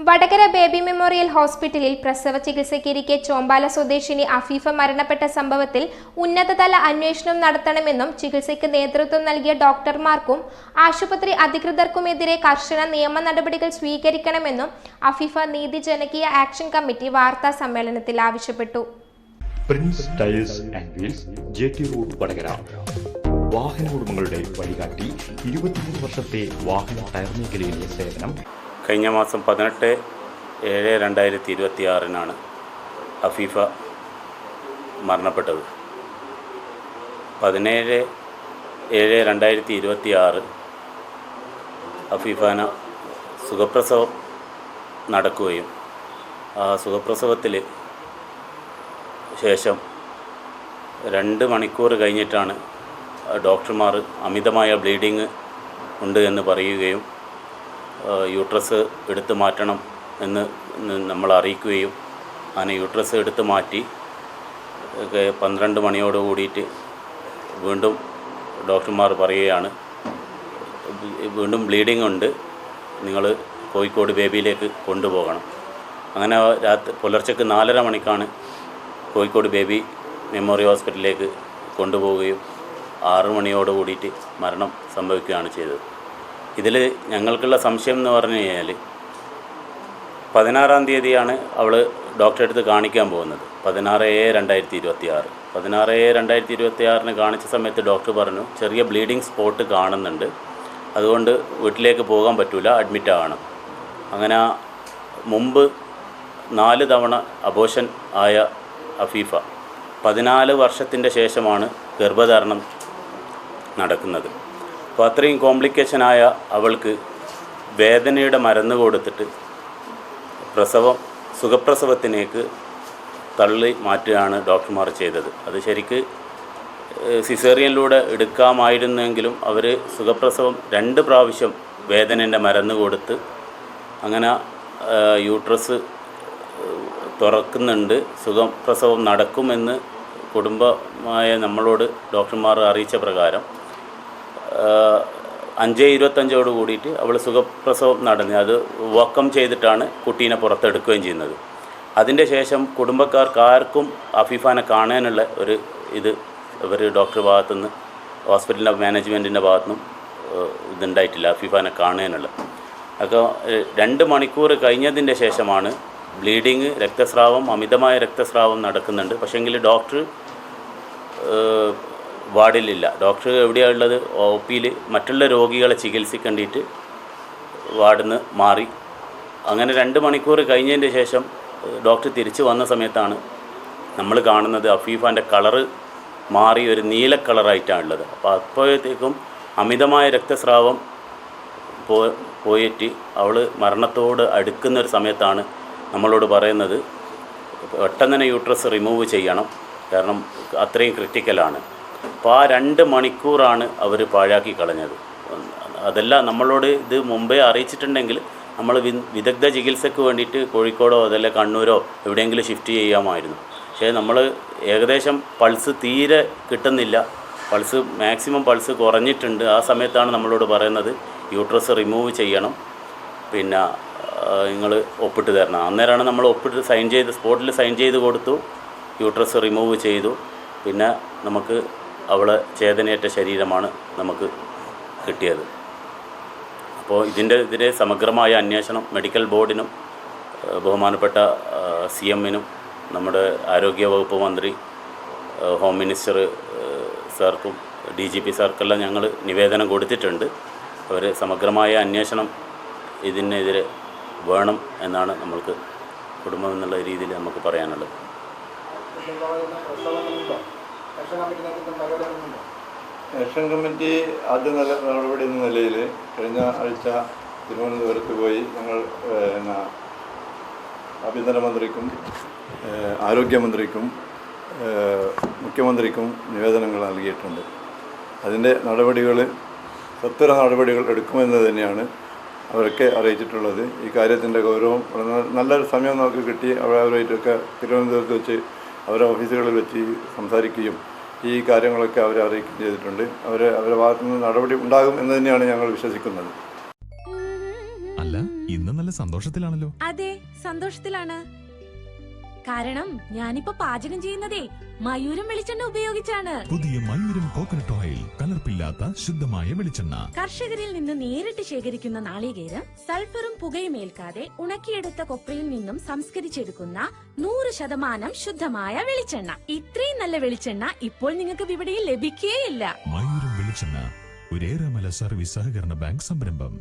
Vadakara baby memorial ഹോസ്പിറ്റലിൽ പ്രസവ ചികിത്സയ്ക്കിരിക്കെ ചോമ്പാല സ്വദേശിനി അഫീഫ മരണപ്പെട്ട സംഭവത്തിൽ ഉന്നതതല അന്വേഷണം നടത്തണമെന്നും ചികിത്സയ്ക്ക് നേതൃത്വം നൽകിയ ഡോക്ടർമാർക്കും ആശുപത്രി അധികൃതർക്കുമെതിരെ കർശന നിയമ നടപടികൾ സ്വീകരിക്കണമെന്നും അഫീഫ നീതി ജനകീയ ആക്ഷൻ കമ്മിറ്റി വാർത്താ സമ്മേളനത്തിൽ ആവശ്യപ്പെട്ടു. Prince tyres and wheels, JT road, Vadakara. വാഹന ഉടമകളുടെ വഴികാട്ടി, 23 വർഷത്തെ വാഹന ടയർ മേഖലയിലെ സേവനം. കഴിഞ്ഞ മാസം 18/7/2026 അഫീഫ മരണപ്പെട്ടത്. 17/7/2026 അഫീഫാന സുഖപ്രസവം നടക്കുകയും ആ സുഖപ്രസവത്തിൽ ശേഷം 2 മണിക്കൂർ കഴിഞ്ഞിട്ടാണ് ഡോക്ടർമാർ അമിതമായ ബ്ലീഡിങ് ഉണ്ട് എന്ന് പറയുകയും യൂട്രസ് എടുത്തു മാറ്റണം എന്ന് നമ്മൾ അറിയിക്കുകയും അങ്ങനെ യൂട്രസ് എടുത്തു മാറ്റി 12 മണിയോട് കൂടിയിട്ട് വീണ്ടും ഡോക്ടർമാർ പറയുകയാണ് വീണ്ടും ബ്ലീഡിങ് ഉണ്ട്, നിങ്ങൾ കോഴിക്കോട് ബേബിയിലേക്ക് കൊണ്ടുപോകണം. അങ്ങനെ പുലർച്ചയ്ക്ക് 4:30 മണിക്കാണ് കോഴിക്കോട് ബേബി മെമ്മോറിയൽ ഹോസ്പിറ്റലിലേക്ക് കൊണ്ടുപോവുകയും 6 മണിയോട് കൂടിയിട്ട് മരണം സംഭവിക്കുകയാണ് ചെയ്തത്. ഇതിൽ ഞങ്ങൾക്കുള്ള സംശയം എന്ന് പറഞ്ഞു കഴിഞ്ഞാൽ 16-ാം തീയതിയാണ് അവൾ ഡോക്ടറെ അടുത്ത് കാണിക്കാൻ പോകുന്നത്. 16/7/2026 16/7/2026 കാണിച്ച സമയത്ത് ഡോക്ടർ പറഞ്ഞു ചെറിയ ബ്ലീഡിങ് സ്പോട്ട് കാണുന്നുണ്ട്, അതുകൊണ്ട് വീട്ടിലേക്ക് പോകാൻ പറ്റില്ല, അഡ്മിറ്റ് ആവണം. അങ്ങനെ മുമ്പ് 4 തവണ അബോർഷൻ ആയ അഫീഫ 14 വർഷത്തിൻ്റെ ശേഷമാണ് ഗർഭധാരണം നടക്കുന്നത്. അപ്പോൾ അത്രയും കോംപ്ലിക്കേഷനായ അവൾക്ക് വേദനയുടെ മരുന്ന് കൊടുത്തിട്ട് സുഖപ്രസവത്തിലേക്ക് തള്ളി മാറ്റുകയാണ് ഡോക്ടർമാർ ചെയ്തത്. അത് ശരിക്ക് സിസേറിയനിലൂടെ എടുക്കാമായിരുന്നെങ്കിലും അവർ സുഖപ്രസവം 2 പ്രാവശ്യം വേദനേൻ്റെ മരുന്ന് കൊടുത്ത് അങ്ങനെ യൂട്രസ് തുറക്കുന്നുണ്ട്, സുഖപ്രസവം നടക്കുമെന്ന് കുടുംബമായ നമ്മളോട് ഡോക്ടർമാർ അറിയിച്ച പ്രകാരം 5:25 കൂടിയിട്ട് അവൾ സുഖപ്രസവം നടന്നു. അത് വക്കം ചെയ്തിട്ടാണ് കുട്ടീനെ പുറത്തെടുക്കുകയും ചെയ്യുന്നത്. അതിൻ്റെ ശേഷം കുടുംബക്കാർക്ക് ആർക്കും അഫീഫാനെ കാണാനുള്ള ഒരു ഇവർ ഡോക്ടർ ഭാഗത്തുനിന്ന് ഹോസ്പിറ്റലിൻ്റെ മാനേജ്മെൻറ്റിൻ്റെ ഭാഗത്തുനിന്നും ഇതുണ്ടായിട്ടില്ല അഫീഫാനെ കാണാനുള്ള. അപ്പോൾ 2 മണിക്കൂർ കഴിഞ്ഞതിൻ്റെ ശേഷമാണ് ബ്ലീഡിങ്, രക്തസ്രാവം, അമിതമായ രക്തസ്രാവം നടക്കുന്നുണ്ട്. പക്ഷേങ്കിൽ ഡോക്ടർ വാർഡിലില്ല. ഡോക്ടർ എവിടെയാണ് ഉള്ളത്? OPയിൽ മറ്റുള്ള രോഗികളെ ചികിത്സിക്കേണ്ടിയിട്ട് വാർഡിൽ നിന്ന് മാറി. അങ്ങനെ 2 മണിക്കൂർ കഴിഞ്ഞതിൻ്റെ ശേഷം ഡോക്ടർ തിരിച്ച് വന്ന സമയത്താണ് നമ്മൾ കാണുന്നത് അഫീഫാൻ്റെ കളറ് മാറി ഒരു നീല കളറായിട്ടാണുള്ളത്. അപ്പോൾ അപ്പോഴത്തേക്കും അമിതമായ രക്തസ്രാവം പോയിട്ട് അവൾ മരണത്തോട് അടുക്കുന്നൊരു സമയത്താണ് നമ്മളോട് പറയുന്നത് പെട്ടെന്ന് തന്നെ യൂട്രസ് റിമൂവ് ചെയ്യണം, കാരണം അത്രയും ക്രിട്ടിക്കലാണ്. അപ്പോൾ ആ 2 മണിക്കൂറാണ് അവർ പാഴാക്കി കളഞ്ഞത്. അതല്ല നമ്മളോട് ഇത് മുമ്പേ അറിയിച്ചിട്ടുണ്ടെങ്കിൽ നമ്മൾ വിദഗ്ധ ചികിത്സയ്ക്ക് വേണ്ടിയിട്ട് കോഴിക്കോടോ അതല്ല കണ്ണൂരോ എവിടെയെങ്കിലും ഷിഫ്റ്റ് ചെയ്യാമായിരുന്നു. പക്ഷേ നമ്മൾ ഏകദേശം പൾസ് തീരെ കിട്ടുന്നില്ല, മാക്സിമം പൾസ് കുറഞ്ഞിട്ടുണ്ട്. ആ സമയത്താണ് നമ്മളോട് പറയുന്നത് യൂട്രസ് റിമൂവ് ചെയ്യണം, പിന്നെ നിങ്ങൾ ഒപ്പിട്ട് തരണം. അന്നേരമാണ് നമ്മൾ ഒപ്പിട്ട് സ്പോട്ടിൽ സൈൻ ചെയ്ത് കൊടുത്തു, യൂട്രസ് റിമൂവ് ചെയ്തു. പിന്നെ നമുക്ക് അവളെ ചേതനയേറ്റ ശരീരമാണ് നമുക്ക് കിട്ടിയത്. അപ്പോൾ ഇതിൻ്റെ സമഗ്രമായ അന്വേഷണം മെഡിക്കൽ ബോർഡിനും ബഹുമാനപ്പെട്ട CMനും നമ്മുടെ ആരോഗ്യവകുപ്പ് മന്ത്രി, ഹോം മിനിസ്റ്റർ സാർക്കും DGP സാർക്കെല്ലാം ഞങ്ങൾ നിവേദനം കൊടുത്തിട്ടുണ്ട്. അവർ സമഗ്രമായ അന്വേഷണം ഇതിനെതിരെ വേണം എന്നാണ് നമ്മൾക്ക് കുടുംബം എന്നുള്ള രീതിയിൽ നമുക്ക് പറയാനുള്ളത്. ആക്ഷൻ കമ്മിറ്റി ആദ്യ നടപടി എന്ന നിലയിൽ കഴിഞ്ഞ ആഴ്ച തിരുവനന്തപുരത്ത് പോയി ഞങ്ങൾ ആഭ്യന്തരമന്ത്രിക്കും ആരോഗ്യമന്ത്രിക്കും മുഖ്യമന്ത്രിക്കും നിവേദനങ്ങൾ നൽകിയിട്ടുണ്ട്. അതിൻ്റെ സത്വര നടപടികൾ എടുക്കുമെന്ന് തന്നെയാണ് അവരൊക്കെ അറിയിച്ചിട്ടുള്ളത്. ഈ കാര്യത്തിൻ്റെ ഗൗരവം നല്ലൊരു സമയം നമുക്ക് കിട്ടി അവരായിട്ടൊക്കെ തിരുവനന്തപുരത്ത് വെച്ച് അവരുടെ ഓഫീസുകളിൽ വെച്ച് സംസാരിക്കുകയും ഈ കാര്യങ്ങളൊക്കെ അവരെ അറിയിക്കുകയും ചെയ്തിട്ടുണ്ട്. അവരുടെ ഭാഗത്തുനിന്ന് നടപടി ഉണ്ടാകും എന്ന് തന്നെയാണ് ഞങ്ങൾ വിശ്വസിക്കുന്നത്. അല്ല, ഇന്ന് നല്ല നല്ല സന്തോഷത്തിലാണല്ലോ. അതെ, സന്തോഷത്തിലാണ്. കാരണം ഞാനിപ്പോ പാചകം ചെയ്യുന്നതേ മയൂരം വെളിച്ചെണ്ണ ഉപയോഗിച്ചാണ്. പുതിയ മയൂരം കോക്കനട്ട് ഓയിൽ, കലർപ്പില്ലാത്ത ശുദ്ധമായ വെളിച്ചെണ്ണ. കർഷകരിൽ നിന്ന് നേരിട്ട് ശേഖരിക്കുന്ന നാളികേരം സൾഫറും പുകയും ഏൽക്കാതെ ഉണക്കിയെടുത്ത കൊപ്രയിൽ നിന്നും സംസ്കരിച്ചെടുക്കുന്ന 100% ശുദ്ധമായ വെളിച്ചെണ്ണ. ഇത്രയും നല്ല വെളിച്ചെണ്ണ ഇപ്പോൾ നിങ്ങൾക്ക് വിപണിയിൽ ലഭിക്കുകയില്ല. മയൂരം വെളിച്ചെണ്ണ, ഒരു ഏറെമല സർവീസ് സഹകരണ ബാങ്ക് സംരംഭം.